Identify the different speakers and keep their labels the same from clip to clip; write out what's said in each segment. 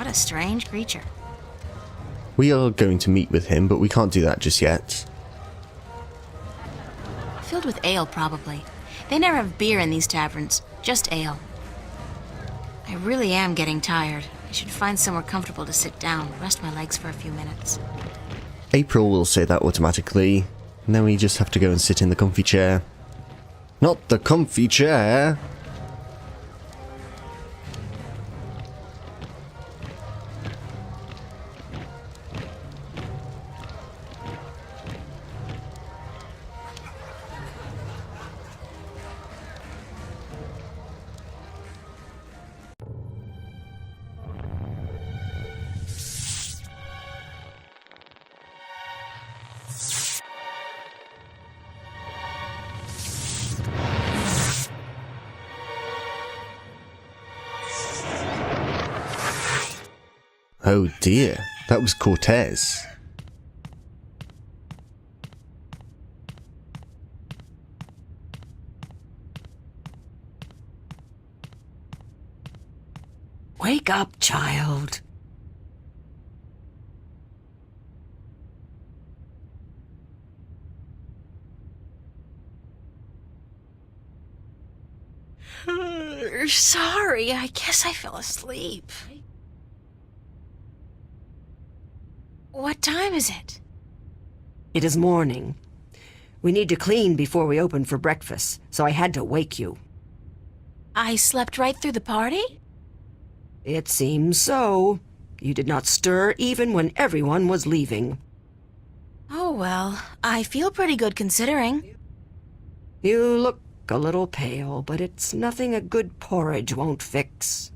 Speaker 1: What a strange creature.
Speaker 2: We are going to meet with him, but we can't do that just yet.
Speaker 1: Filled with ale, probably. They never have beer in these taverns, just ale. I really am getting tired. I should find somewhere comfortable to sit down, rest my legs for a few minutes.
Speaker 2: April will say that automatically, and then we just have to go and sit in the comfy chair. Not the comfy chair! Oh dear, that was Cortez.
Speaker 3: Wake up, child.
Speaker 1: Sorry, I guess I fell asleep. What time is it?
Speaker 3: It is morning. We need to clean before we open for breakfast, so I had to wake you.
Speaker 1: I slept right through the party?
Speaker 3: It seems so. You did not stir even when everyone was leaving.
Speaker 1: Oh well, I feel pretty good considering.
Speaker 3: You look a little pale, but it's nothing a good porridge won't fix.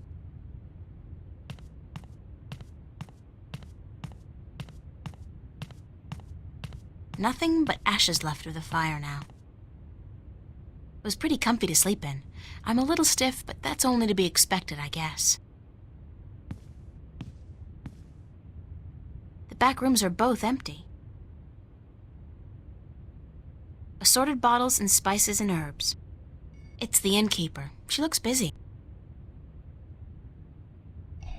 Speaker 1: Nothing but ashes left of the fire now. It was pretty comfy to sleep in. I'm a little stiff, but that's only to be expected, I guess. The back rooms are both empty. Assorted bottles and spices and herbs. It's the innkeeper. She looks busy.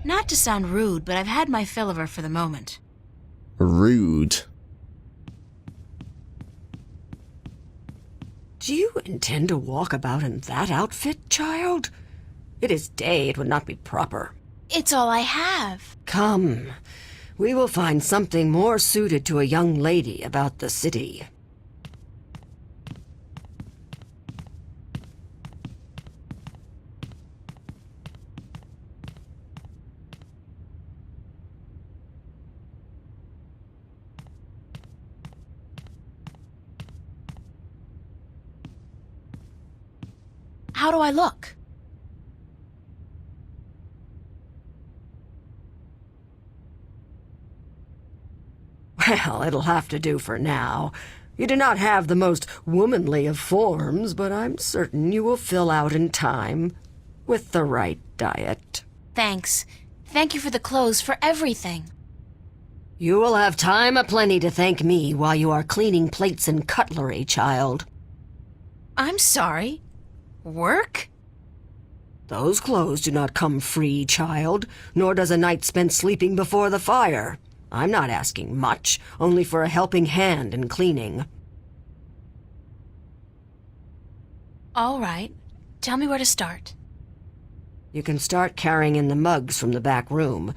Speaker 1: Not to sound rude, but I've had my fill of her for the moment.
Speaker 2: Rude.
Speaker 3: Do you intend to walk about in that outfit, child? It is day, it would not be proper.
Speaker 1: It's all I have.
Speaker 3: Come, we will find something more suited to a young lady about the city.
Speaker 1: How do I look?
Speaker 3: Well, it'll have to do for now. You do not have the most womanly of forms, but I'm certain you will fill out in time with the right diet.
Speaker 1: Thanks. Thank you for the clothes, for everything.
Speaker 3: You will have time aplenty to thank me while you are cleaning plates and cutlery, child.
Speaker 1: I'm sorry. Work?
Speaker 3: Those clothes do not come free, child, nor does a night spent sleeping before the fire. I'm not asking much, only for a helping hand in cleaning.
Speaker 1: All right. Tell me where to start.
Speaker 3: You can start carrying in the mugs from the back room.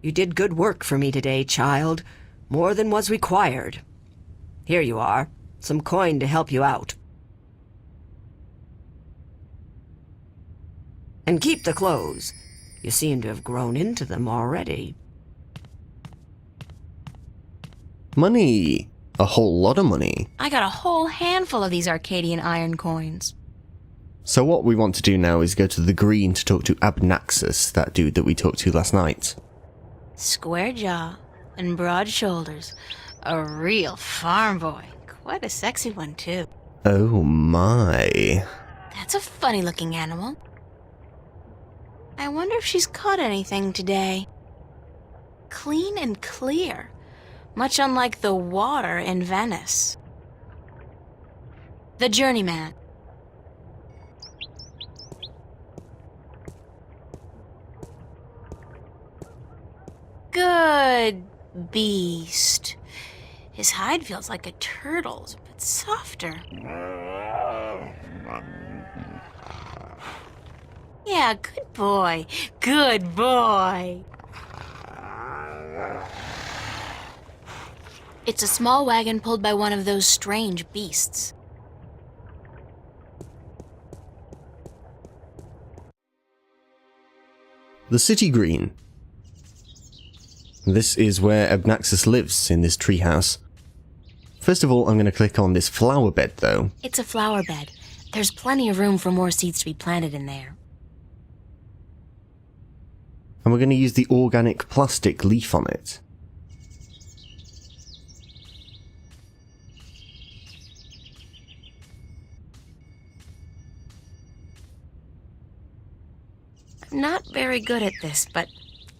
Speaker 3: You did good work for me today, child. More than was required. Here you are. Some coin to help you out. And keep the clothes. You seem to have grown into them already.
Speaker 2: Money! A whole lot of money.
Speaker 1: I got a whole handful of these Arcadian iron coins.
Speaker 2: So what we want to do now is go to the green to talk to Abnaxus, that dude that we talked to last night.
Speaker 1: Square jaw and broad shoulders. A real farm boy. Quite a sexy one, too.
Speaker 2: Oh my.
Speaker 1: That's a funny-looking animal. I wonder if she's caught anything today. Clean and clear. Much unlike the water in Venice. The journeyman. Good beast. His hide feels like a turtle's, but softer. Yeah, good boy. Good boy. It's a small wagon pulled by one of those strange beasts.
Speaker 2: The city green. This is where Abnaxus lives, in this treehouse. First of all, I'm going to click on this flower bed, though.
Speaker 1: It's a flower bed. There's plenty of room for more seeds to be planted in there.
Speaker 2: And we're going to use the organic plastic leaf on it.
Speaker 1: I'm not very good at this, but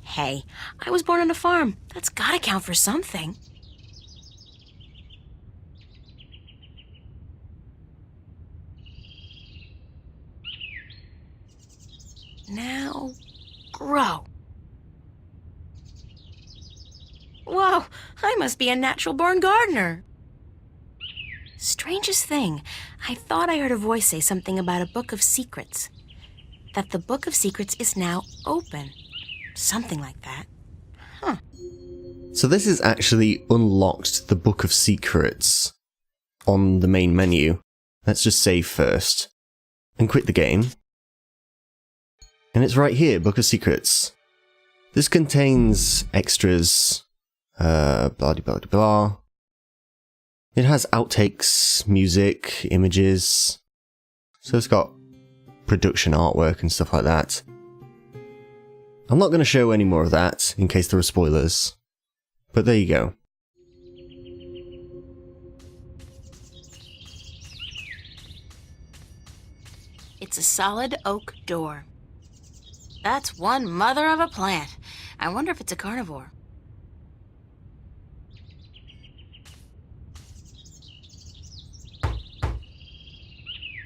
Speaker 1: hey, I was born on a farm. That's gotta count for something. Now, grow. Whoa, I must be a natural-born gardener. Strangest thing, I thought I heard a voice say something about a book of secrets. That the book of secrets is now open. Something like that. Huh.
Speaker 2: So this has actually unlocked the Book of Secrets on the main menu. Let's just save first. And quit the game. And it's right here, Book of Secrets. This contains extras, blah blah blah blah. It has outtakes, music, images. So it's got production artwork and stuff like that. I'm not going to show any more of that, in case there are spoilers. But there you go.
Speaker 1: It's a solid oak door. That's one mother of a plant. I wonder if it's a carnivore.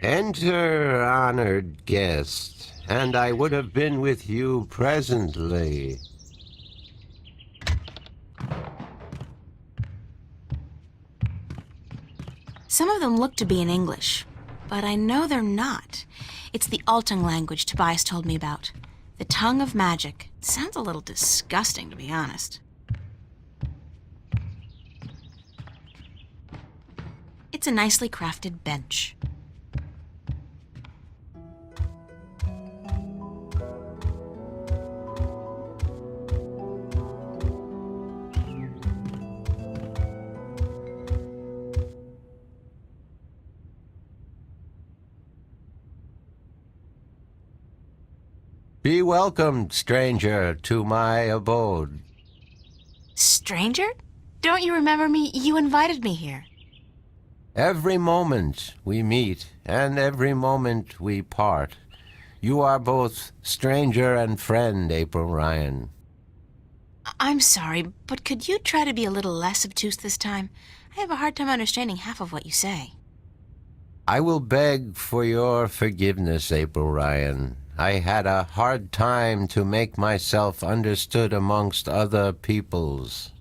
Speaker 4: Enter, honored guest, and I would have been with you presently.
Speaker 1: Some of them look to be in English, but I know they're not. It's the Altung language Tobias told me about. The tongue of magic. It sounds a little disgusting, to be honest. It's a nicely crafted bench.
Speaker 4: Be welcomed, stranger, to my abode.
Speaker 1: Stranger? Don't you remember me? You invited me here.
Speaker 4: Every moment we meet, and every moment we part. You are both stranger and friend, April Ryan.
Speaker 1: I'm sorry, but could you try to be a little less obtuse this time? I have a hard time understanding half of what you say.
Speaker 4: I will beg for your forgiveness, April Ryan. I had a hard time to make myself understood amongst other peoples.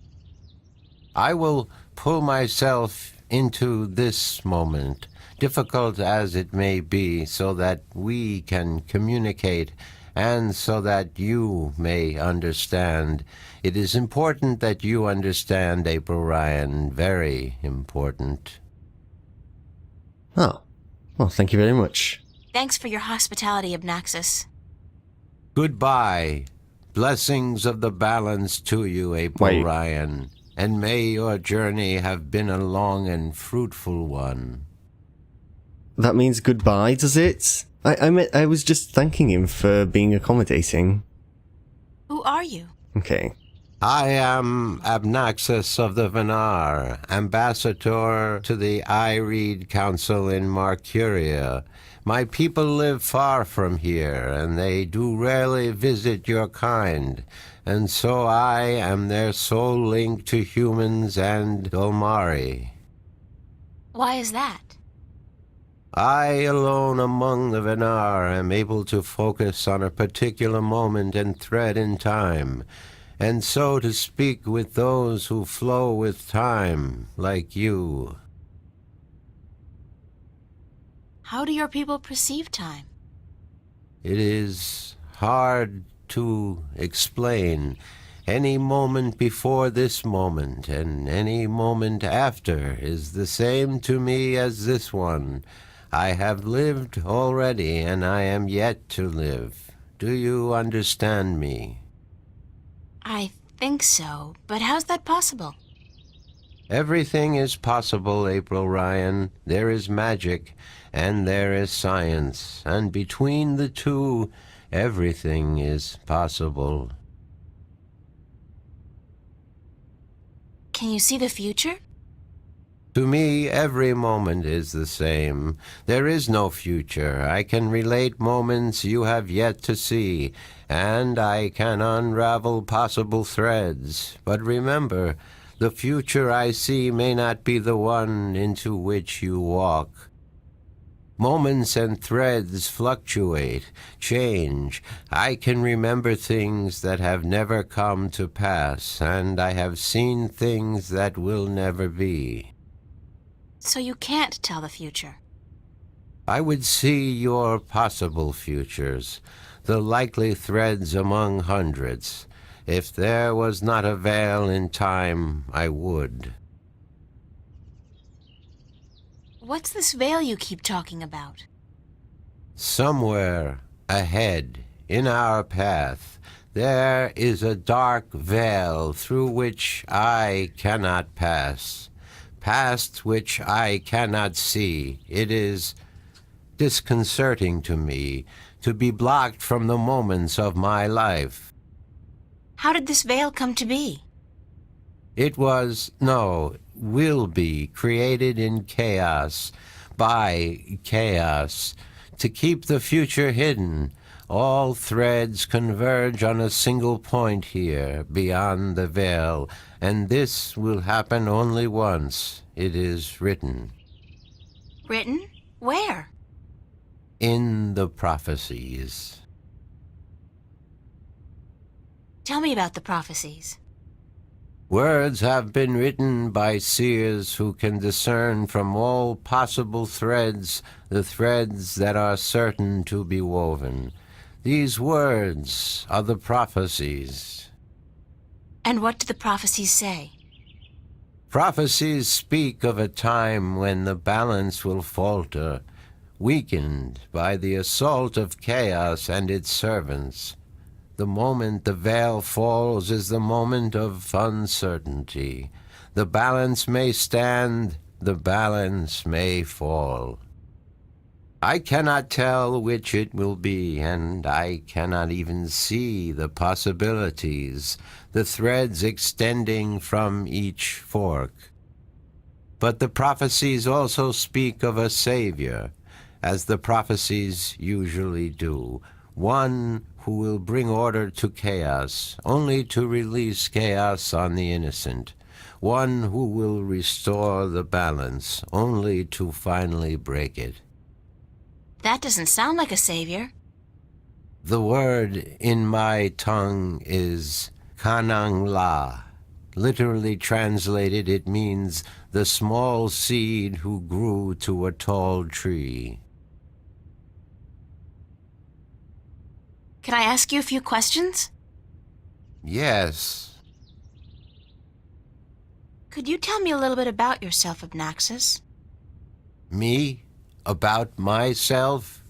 Speaker 4: I will pull myself into this moment, difficult as it may be, so that we can communicate and so that you may understand. It is important that you understand, April Ryan, very important.
Speaker 2: Oh, well, thank you very much.
Speaker 1: Thanks for your hospitality, Abnaxus.
Speaker 4: Goodbye. Blessings of the balance to you, April Ryan. And may your journey have been a long and fruitful one.
Speaker 2: That means goodbye, does it? I was just thanking him for being accommodating.
Speaker 1: Who are you?
Speaker 2: Okay.
Speaker 4: I am Abnaxus of the Venar, ambassador to the Ireed Council in Marcuria. My people live far from here, and they do rarely visit your kind, and so I am their sole link to humans and Dolmari.
Speaker 1: Why is that?
Speaker 4: I alone among the Venar am able to focus on a particular moment and thread in time, and so to speak with those who flow with time, like you.
Speaker 1: How do your people perceive time?
Speaker 4: It is hard to explain. Any moment before this moment and any moment after is the same to me as this one. I have lived already, and I am yet to live. Do you understand me?
Speaker 1: I think so, but how's that possible?
Speaker 4: Everything is possible, April Ryan. There is magic, and there is science, and between the two, everything is possible.
Speaker 1: Can you see the future?
Speaker 4: To me, every moment is the same. There is no future. I can relate moments you have yet to see, and I can unravel possible threads. But remember, the future I see may not be the one into which you walk. Moments and threads fluctuate, change. I can remember things that have never come to pass, and I have seen things that will never be.
Speaker 1: So you can't tell the future.
Speaker 4: I would see your possible futures, the likely threads among hundreds. If there was not a veil in time, I would.
Speaker 1: What's this veil you keep talking about?
Speaker 4: Somewhere ahead, in our path, there is a dark veil through which I cannot pass, past which I cannot see. It is disconcerting to me to be blocked from the moments of my life.
Speaker 1: How did this veil come to be?
Speaker 4: It was, no, will be created in chaos, by chaos, to keep the future hidden. All threads converge on a single point here, beyond the veil, and this will happen only once. It is written.
Speaker 1: Written? Where?
Speaker 4: In the prophecies.
Speaker 1: Tell me about the prophecies.
Speaker 4: Words have been written by seers who can discern from all possible threads the threads that are certain to be woven. These words are the prophecies.
Speaker 1: And what do the prophecies say?
Speaker 4: Prophecies speak of a time when the balance will falter, weakened by the assault of chaos and its servants. The moment the veil falls is the moment of uncertainty. The balance may stand, the balance may fall. I cannot tell which it will be, and I cannot even see the possibilities, the threads extending from each fork. But the prophecies also speak of a Savior, as the prophecies usually do, one who will bring order to chaos, only to release chaos on the innocent, one who will restore the balance, only to finally break it.
Speaker 1: That doesn't sound like a savior.
Speaker 4: The word in my tongue is Kanang La. Literally translated, it means the small seed who grew to a tall tree.
Speaker 1: Can I ask you a few questions?
Speaker 4: Yes.
Speaker 1: Could you tell me a little bit about yourself, Abnaxus?
Speaker 4: Me? About myself?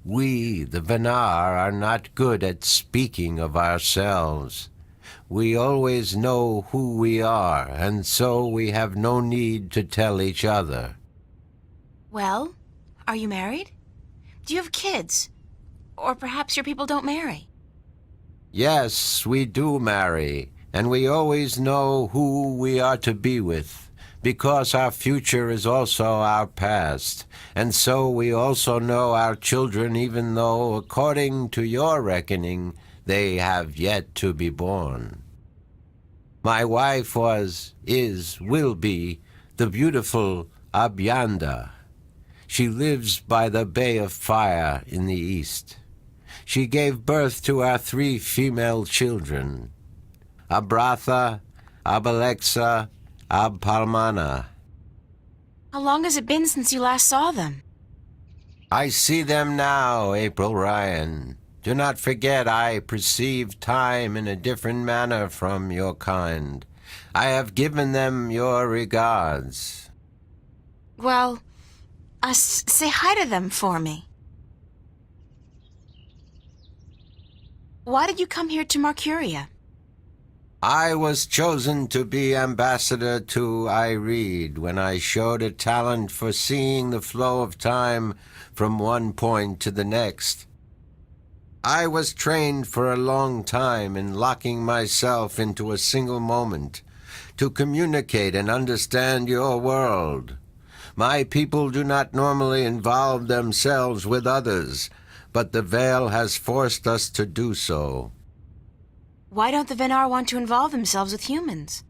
Speaker 4: We, the Venar, are not good at speaking of ourselves. We always know who we are, and so we have no need to tell each other.
Speaker 1: Well, are you married? Do you have kids? Or perhaps your people don't marry?
Speaker 4: Yes, we do marry, and we always know who we are to be with, because our future is also our past, and so we also know our children, even though, according to your reckoning, they have yet to be born. My wife was, is, will be, the beautiful Abyanda. She lives by the Bay of Fire in the east. She gave birth to our 3 female children, Abratha, Abalexa, Abpalmana.
Speaker 1: How long has it been since you last saw them?
Speaker 4: I see them now, April Ryan. Do not forget I perceive time in a different manner from your kind. I have given them your regards.
Speaker 1: Well, say hi to them for me. Why did you come here to Mercuria?
Speaker 4: I was chosen to be ambassador to Ireed when I showed a talent for seeing the flow of time from one point to the next. I was trained for a long time in locking myself into a single moment to communicate and understand your world. My people do not normally involve themselves with others, but the veil has forced us to do so.
Speaker 1: Why don't the Venar want to involve themselves with humans?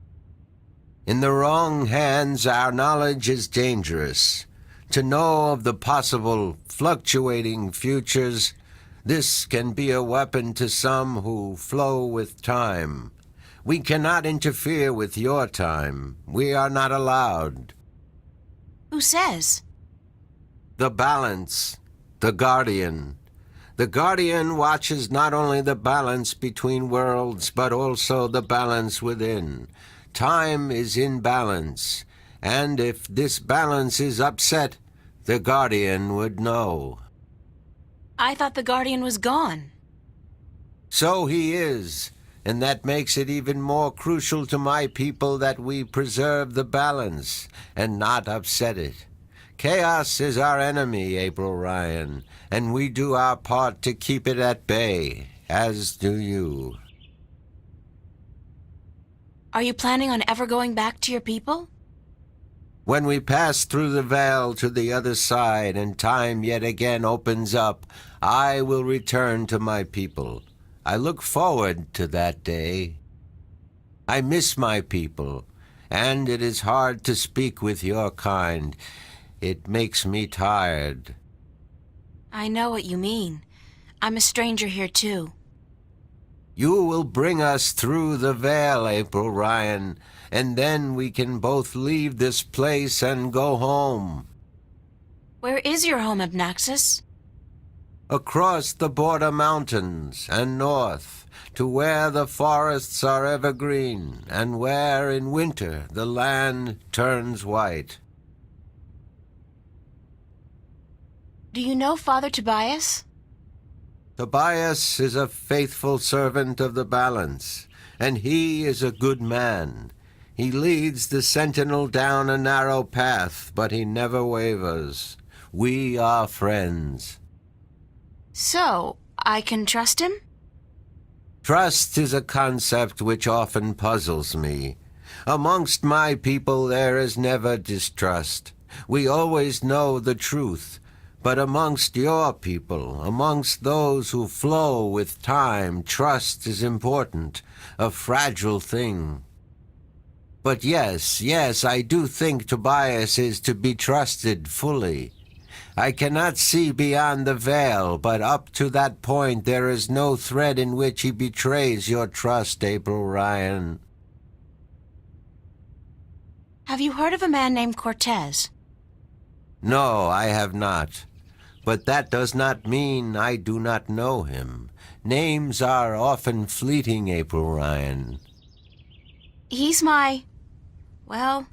Speaker 4: In the wrong hands, our knowledge is dangerous. To know of the possible fluctuating futures, this can be a weapon to some who flow with time. We cannot interfere with your time. We are not allowed.
Speaker 1: Who says?
Speaker 4: The balance, the guardian. The guardian watches not only the balance between worlds, but also the balance within. Time is in balance, and if this balance is upset, the guardian would know.
Speaker 1: I thought the Guardian was gone.
Speaker 4: So he is, and that makes it even more crucial to my people that we preserve the balance and not upset it. Chaos is our enemy, April Ryan, and we do our part to keep it at bay, as do you.
Speaker 1: Are you planning on ever going back to your people?
Speaker 4: When we pass through the veil to the other side and time yet again opens up, I will return to my people. I look forward to that day. I miss my people, and it is hard to speak with your kind. It makes me tired.
Speaker 1: I know what you mean. I'm a stranger here, too.
Speaker 4: You will bring us through the veil, April Ryan, and then we can both leave this place and go home.
Speaker 1: Where is your home, Abnaxus?
Speaker 4: Across the border mountains and north, to where the forests are evergreen, and where in winter the land turns white.
Speaker 1: Do you know Father Tobias?
Speaker 4: Tobias is a faithful servant of the balance, and he is a good man. He leads the sentinel down a narrow path, but he never wavers. We are friends.
Speaker 1: So, I can trust him?
Speaker 4: Trust is a concept which often puzzles me. Amongst my people there is never distrust. We always know the truth. But amongst your people, amongst those who flow with time, trust is important, a fragile thing. But yes, I do think Tobias is to be trusted fully. I cannot see beyond the veil, but up to that point there is no thread in which he betrays your trust, April Ryan.
Speaker 1: Have you heard of a man named Cortez?
Speaker 4: No, I have not. But that does not mean I do not know him. Names are often fleeting, April Ryan.
Speaker 1: He's well,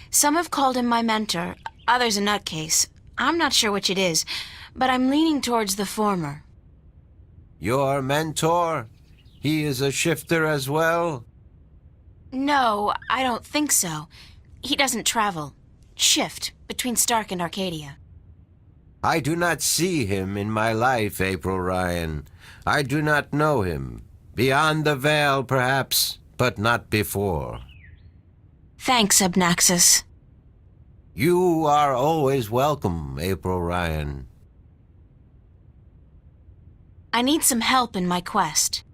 Speaker 1: some have called him my mentor, others a nutcase. I'm not sure which it is, but I'm leaning towards the former.
Speaker 4: Your mentor? He is a shifter as well?
Speaker 1: No, I don't think so. He doesn't travel. Shift between Stark and Arcadia.
Speaker 4: I do not see him in my life, April Ryan. I do not know him. Beyond the veil, perhaps, but not before.
Speaker 1: Thanks, Abnaxus.
Speaker 4: You are always welcome, April Ryan.
Speaker 1: I need some help in my quest.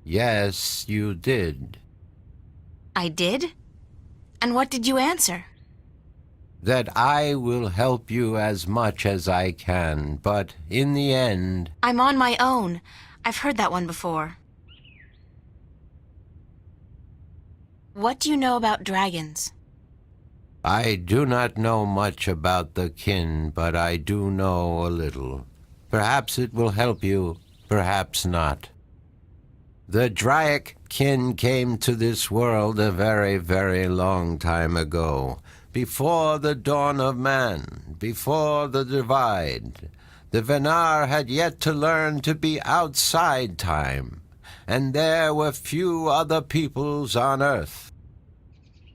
Speaker 4: Yes, you did.
Speaker 1: I did? And what did you answer?
Speaker 4: that I will help you as much as I can, but in the end...
Speaker 1: I'm on my own. I've heard that one before. What do you know about dragons?
Speaker 4: I do not know much about the kin, but I do know a little. Perhaps it will help you, perhaps not. The Draic kin came to this world a very, very long time ago, before the dawn of man, before the divide. The Venar had yet to learn to be outside time, and there were few other peoples on Earth.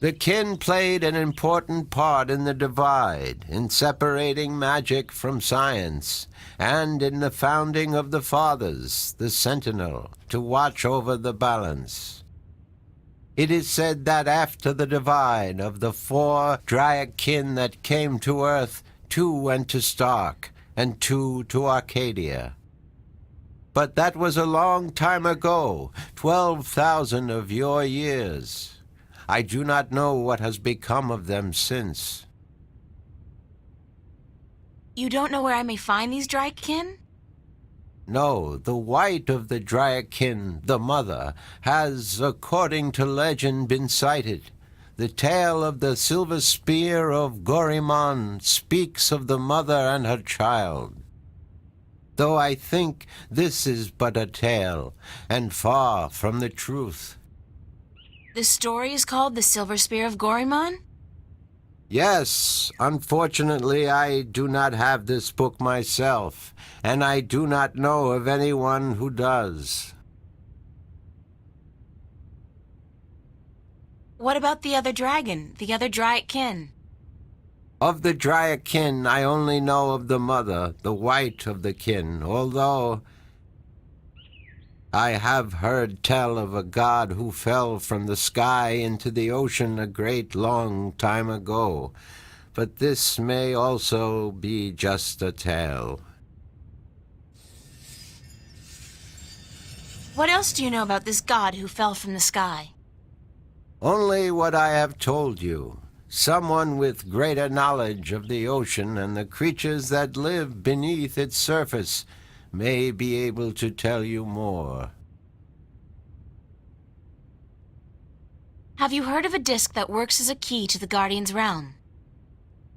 Speaker 4: The kin played an important part in the divide, in separating magic from science, and in the founding of the Fathers, the Sentinel, to watch over the balance. It is said that after the divide of the 4 Draic kin that came to Earth, 2 went to Stark, and 2 to Arcadia. But that was a long time ago, 12,000 of your years. I do not know what has become of them since.
Speaker 1: You don't know where I may find these Draken?
Speaker 4: No, the white of the Draikin, the mother, has, according to legend, been sighted. The tale of the silver spear of Gorimon speaks of the mother and her child. Though I think this is but a tale, and far from the truth.
Speaker 1: The story is called The Silver Spear of Gorimon?
Speaker 4: Yes, unfortunately I do not have this book myself, and I do not know of anyone who does.
Speaker 1: What about the other dragon, the other Draic kin?
Speaker 4: Of the Draic kin, I only know of the mother, the white of the kin, although I have heard tell of a god who fell from the sky into the ocean a great long time ago, but this may also be just a tale.
Speaker 1: What else do you know about this god who fell from the sky?
Speaker 4: Only what I have told you. Someone with greater knowledge of the ocean and the creatures that live beneath its surface may be able to tell you more.
Speaker 1: Have you heard of a disc that works as a key to the Guardian's realm?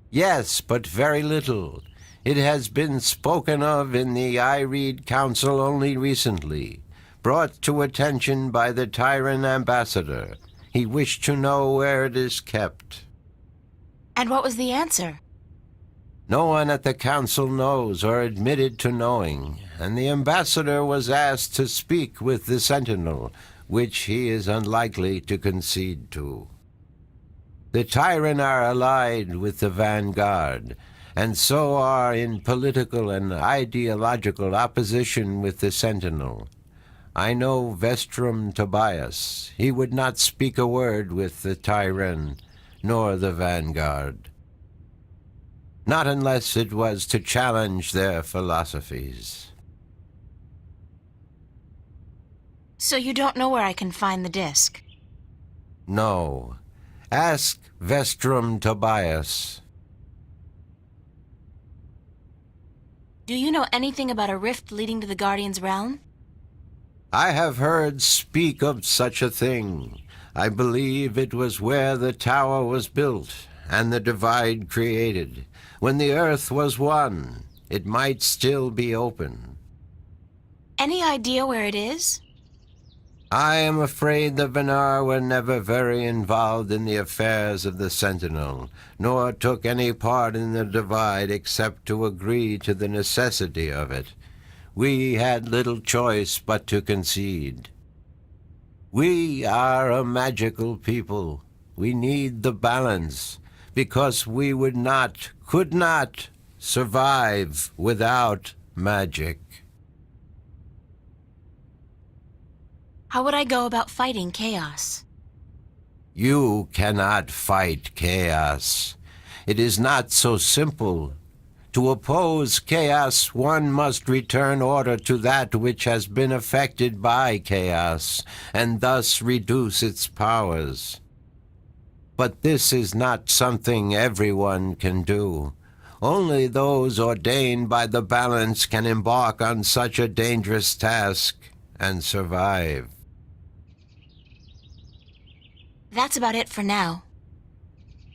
Speaker 4: Yes, but very little. It has been spoken of in the Ireed Council only recently, brought to attention by the Tyrant ambassador. He wished to know where it is kept.
Speaker 1: And what was the answer?
Speaker 4: No one at the council knows or admitted to knowing, and the ambassador was asked to speak with the Sentinel, which he is unlikely to concede to. The Tyrant are allied with the Vanguard, and so are in political and ideological opposition with the Sentinel. I know Vestrum Tobias. He would not speak a word with the Tyrant, nor the Vanguard. Not unless it was to challenge their philosophies.
Speaker 1: So you don't know where I can find the disc?
Speaker 4: No. Ask Vestrum Tobias.
Speaker 1: Do you know anything about a rift leading to the Guardian's realm?
Speaker 4: I have heard speak of such a thing. I believe it was where the tower was built and the divide created. When the earth was one, it might still be open.
Speaker 1: Any idea where it is?
Speaker 4: I am afraid the Venar were never very involved in the affairs of the Sentinel, nor took any part in the divide except to agree to the necessity of it. We had little choice but to concede. We are a magical people. We need the balance, because we could not survive without magic.
Speaker 1: How would I go about fighting chaos?
Speaker 4: You cannot fight chaos. It is not so simple. To oppose chaos, one must return order to that which has been affected by chaos, and thus reduce its powers. But this is not something everyone can do. Only those ordained by the balance can embark on such a dangerous task and survive.
Speaker 1: That's about it for now.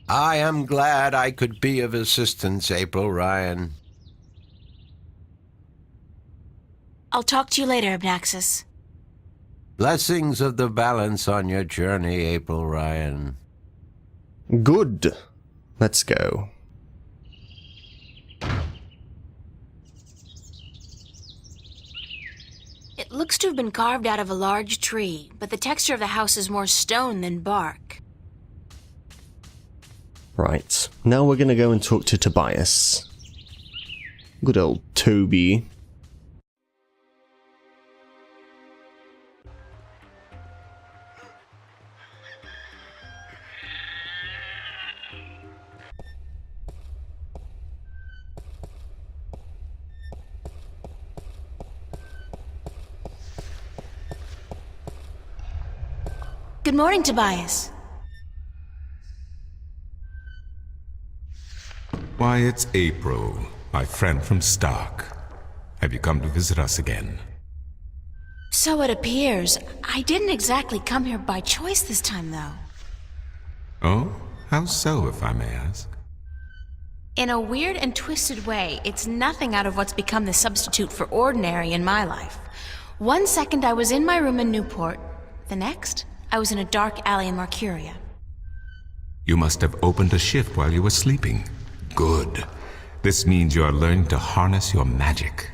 Speaker 4: I am glad I could be of assistance, April Ryan.
Speaker 1: I'll talk to you later, Abnaxus.
Speaker 4: Blessings of the balance on your journey, April Ryan.
Speaker 2: Good. Let's go.
Speaker 1: It looks to have been carved out of a large tree, but the texture of the house is more stone than bark.
Speaker 2: Right. Now we're gonna go and talk to Tobias. Good old Toby.
Speaker 1: Good morning, Tobias.
Speaker 5: Why, it's April, my friend from Stark. Have you come to visit us again?
Speaker 1: So it appears. I didn't exactly come here by choice this time, though.
Speaker 5: Oh? How so, if I may ask?
Speaker 1: In a weird and twisted way, it's nothing out of what's become the substitute for ordinary in my life. One second I was in my room in Newport. The next, I was in a dark alley in Mercuria.
Speaker 5: You must have opened a shift while you were sleeping. Good. This means you are learning to harness your magic.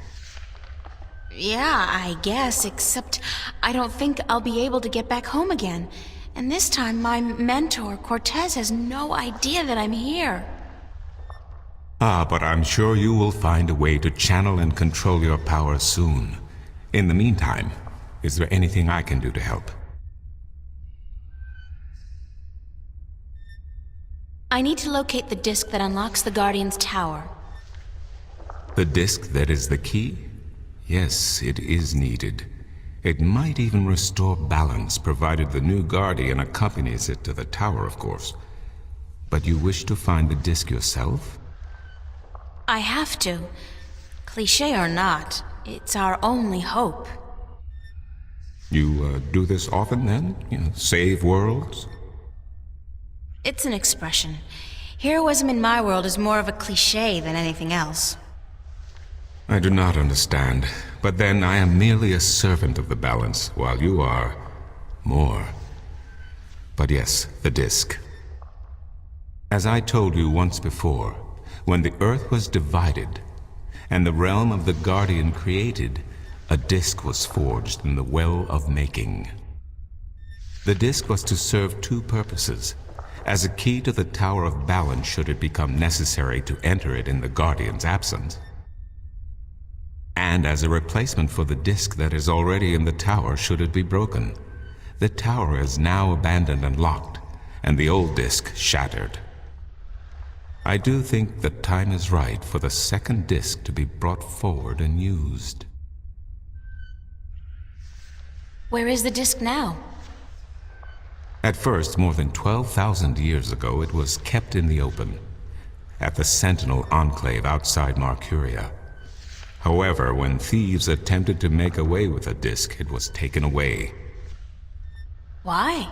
Speaker 1: Yeah, I guess, except I don't think I'll be able to get back home again. And this time, my mentor, Cortez, has no idea that I'm here.
Speaker 5: Ah, but I'm sure you will find a way to channel and control your power soon. In the meantime, is there anything I can do to help?
Speaker 1: I need to locate the disc that unlocks the Guardian's tower.
Speaker 5: The disc that is the key? Yes, it is needed. It might even restore balance, provided the new Guardian accompanies it to the tower, of course. But you wish to find the disc yourself?
Speaker 1: I have to. Cliché or not, it's our only hope.
Speaker 5: You do this often then? Save worlds?
Speaker 1: It's an expression. Heroism in my world is more of a cliché than anything else.
Speaker 5: I do not understand, but then I am merely a servant of the balance, while you are more. But yes, the disc. As I told you once before, when the Earth was divided, and the realm of the Guardian created, a disc was forged in the Well of Making. The disc was to serve two purposes: as a key to the Tower of Balance should it become necessary to enter it in the Guardian's absence, and as a replacement for the disc that is already in the tower should it be broken. The tower is now abandoned and locked, and the old disc shattered. I do think the time is right for the second disc to be brought forward and used.
Speaker 1: Where is the disc now?
Speaker 5: At first, more than 12,000 years ago, it was kept in the open, at the Sentinel Enclave outside Mercuria. However, when thieves attempted to make away with the disc, it was taken away.
Speaker 1: Why?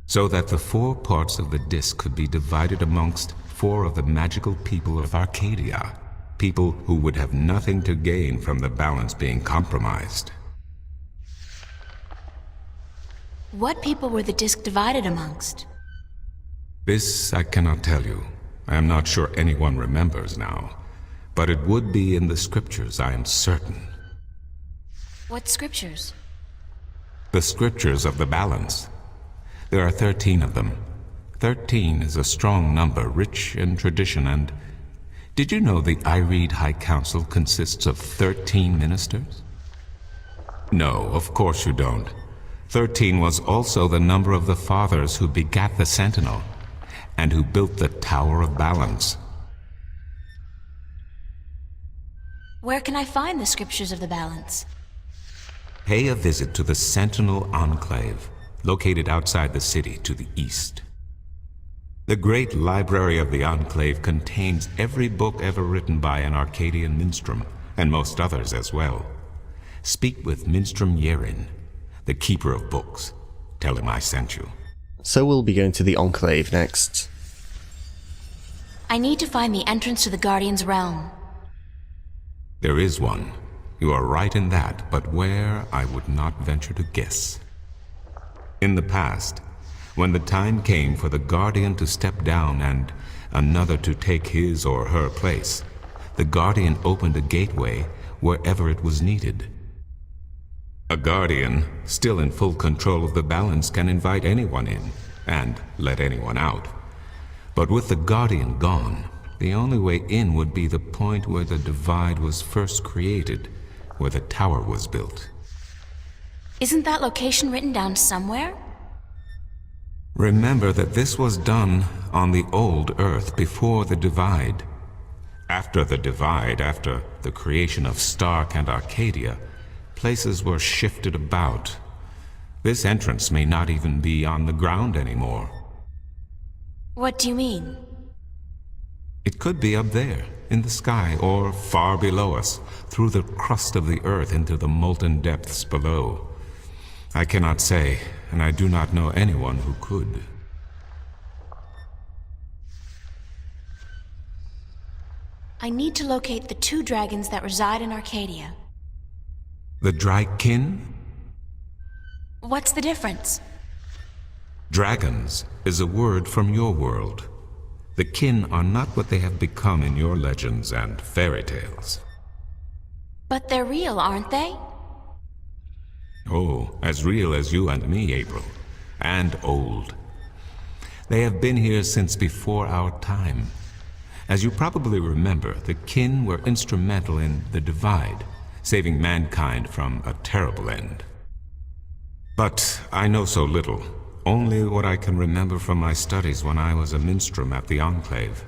Speaker 5: So that the four parts of the disc could be divided amongst four of the magical people of Arcadia, people who would have nothing to gain from the balance being compromised.
Speaker 1: What people were the disc divided amongst?
Speaker 5: This I cannot tell you. I am not sure anyone remembers now. But it would be in the scriptures, I am certain.
Speaker 1: What scriptures?
Speaker 5: The scriptures of the balance. There are 13 of them. 13 is a strong number, rich in tradition, and... Did you know the Irede High Council consists of 13 ministers? No, of course you don't. 13 was also the number of the fathers who begat the Sentinel, and who built the Tower of Balance.
Speaker 1: Where can I find the scriptures of the balance?
Speaker 5: Pay a visit to the Sentinel Enclave, located outside the city to the east. The great library of the Enclave contains every book ever written by an Arcadian minstrel, and most others as well. Speak with Minstrom Yerin, the keeper of books. Tell him I sent you.
Speaker 2: So we'll be going to the Enclave next.
Speaker 1: I need to find the entrance to the Guardian's realm.
Speaker 5: There is one. You are right in that, but where I would not venture to guess. In the past, when the time came for the Guardian to step down and another to take his or her place, the Guardian opened a gateway wherever it was needed. A Guardian, still in full control of the balance, can invite anyone in and let anyone out. But with the Guardian gone, the only way in would be the point where the divide was first created, where the tower was built.
Speaker 1: Isn't that location written down somewhere?
Speaker 5: Remember that this was done on the old Earth before the divide. After the divide, after the creation of Stark and Arcadia, places were shifted about. This entrance may not even be on the ground anymore.
Speaker 1: What do you mean?
Speaker 5: It could be up there, in the sky, or far below us, through the crust of the earth into the molten depths below. I cannot say, and I do not know anyone who could.
Speaker 1: I need to locate the 2 dragons that reside in Arcadia.
Speaker 5: The Drykin?
Speaker 1: What's the difference?
Speaker 5: Dragons is a word from your world. The kin are not what they have become in your legends and fairy tales.
Speaker 1: But they're real, aren't they?
Speaker 5: Oh, as real as you and me, April. And old. They have been here since before our time. As you probably remember, the kin were instrumental in the divide, saving mankind from a terrible end. But I know so little, only what I can remember from my studies when I was a minstrel at the Enclave.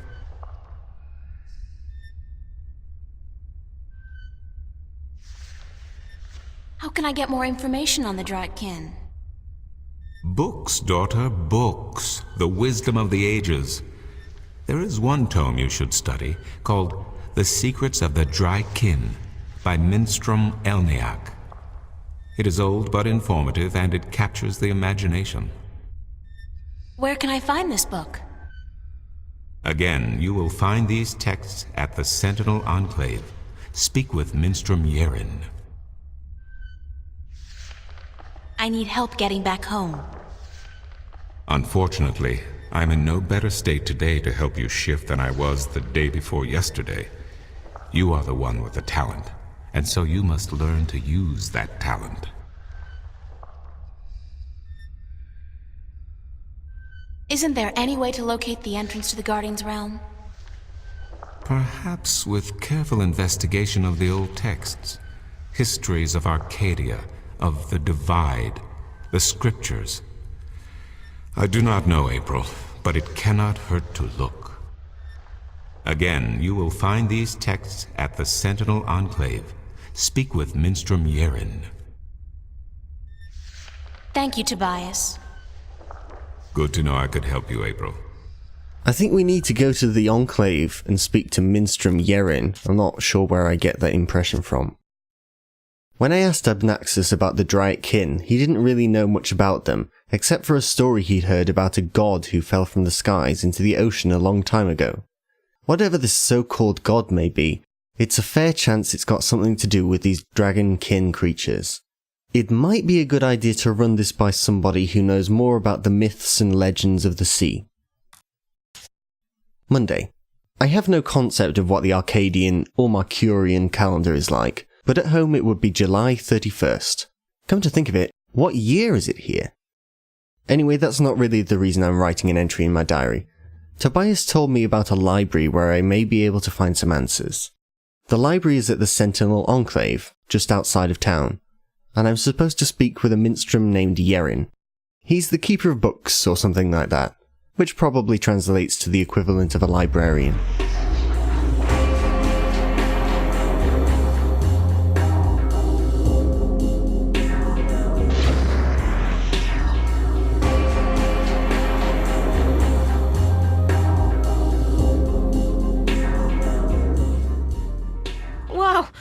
Speaker 1: How can I get more information on the Drykin?
Speaker 5: Books, daughter, books. The wisdom of the ages. There is one tome you should study, called The Secrets of the Drykin, by Minstrom Elniak. It is old but informative, and it captures the imagination.
Speaker 1: Where can I find this book?
Speaker 5: Again, you will find these texts at the Sentinel Enclave. Speak with Minstrom Yerin.
Speaker 1: I need help getting back home.
Speaker 5: Unfortunately, I'm in no better state today to help you shift than I was the day before yesterday. You are the one with the talent, and so you must learn to use that talent.
Speaker 1: Isn't there any way to locate the entrance to the Guardian's realm?
Speaker 5: Perhaps with careful investigation of the old texts, histories of Arcadia, of the Divide, the scriptures. I do not know, April, but it cannot hurt to look. Again, you will find these texts at the Sentinel Enclave. Speak with Minstrom Yerin.
Speaker 1: Thank you, Tobias.
Speaker 5: Good to know I could help you, April.
Speaker 2: I think we need to go to the Enclave and speak to Minstrom Yerin. I'm not sure where I get that impression from. When I asked Abnaxus about the Dryad kin, he didn't really know much about them, except for a story he'd heard about a god who fell from the skies into the ocean a long time ago. Whatever this so-called god may be, it's a fair chance it's got something to do with these dragon kin creatures. It might be a good idea to run this by somebody who knows more about the myths and legends of the sea. Monday. I have no concept of what the Arcadian or Mercurian calendar is like, but at home it would be July 31st. Come to think of it, what year is it here? Anyway, that's not really the reason I'm writing an entry in my diary. Tobias told me about a library where I may be able to find some answers. The library is at the Sentinel Enclave, just outside of town, and I'm supposed to speak with a minstrom named Yerin. He's the keeper of books or something like that, which probably translates to the equivalent of a librarian.